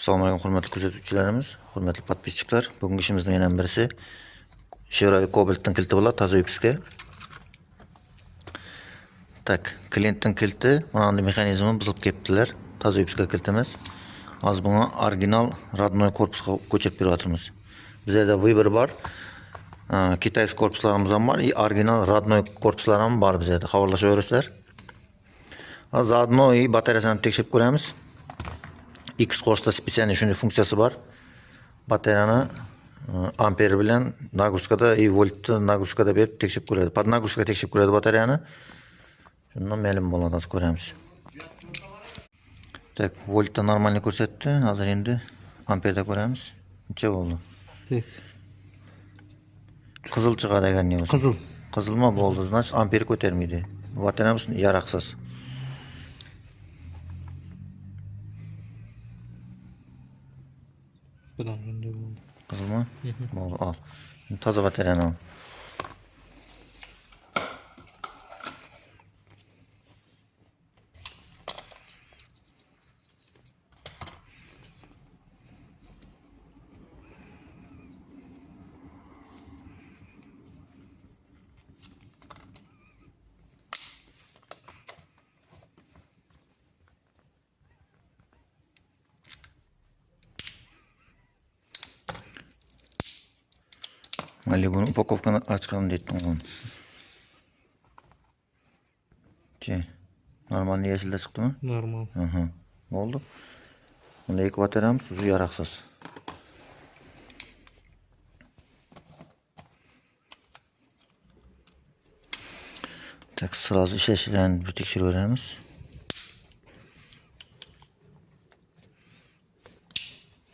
Assalomu alaykum hurmatli kuzatuvchilarimiz, hurmatli podpisчиклар. Bugungi ishimizning yana birisi Chevrolet Cobalt'ning kiliti bo'ladi, toza ipska. Tak, klientning kiliti, mana bunday mexanizmi buzilib ketdilar. Toza ipska kilitimiz. Hozir buni original родной korpusga ko'chirib beryapmiz. Bizda vыбор bor. Kitaysk korpuslarimiz ham bor, original родной korpuslar ham bor bizda. Xabarlashaverasizlar. Zaodno batareyasini tekshirib ko'ramiz. X qo'shda spesialniy shunday funksiyasi bor. Batareyani amper bilan nagruskada voltni nagruskada berib tekshirib ko'radi. Pod nagruska tekshirib ko'radi batareyani. Shundan ma'lum bo'ladi, hozir ko'ramiz. Tak, voltni normalni ko'rsatdi. Hozir endi amperda ko'ramiz. Necha bo'ldi? Tak. Qizil chiqadi agar ne bo'lsa. Qizil. Qizilma bo'ldi, значит amper ko'tarmaydi. Batareyamiz yaroqsiz. Budan bunday bo'ldi. Qizilmi? Bo'ldi, al. Toza batareyani al. Mayli buni upakovkani ochqan deydim o'g'lim. Normalni yashilda chiqdimi? Normal. Bo'ldi. Bunda ikki batareyamiz o'zi yaroqsiz. Tak, sразу ishlashidan bir tekshirib ko'ramiz.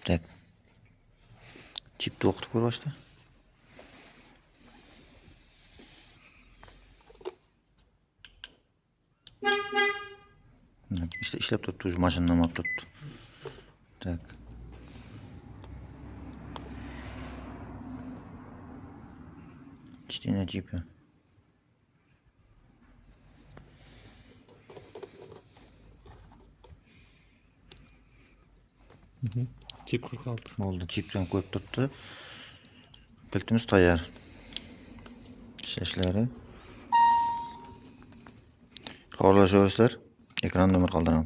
Tak. Chipni o'qitib ko'rishdi. İşte ishlab turibdi, o'zi mashinadan olib turibdi. Tak. Chitina chipi. Chip 46. Bo'ldi, chipdan ko'rib turibdi. Kilitimiz tayyor. Ishlashlari. Xabarlashaverasizlar. Ekran nomer qoldiraman.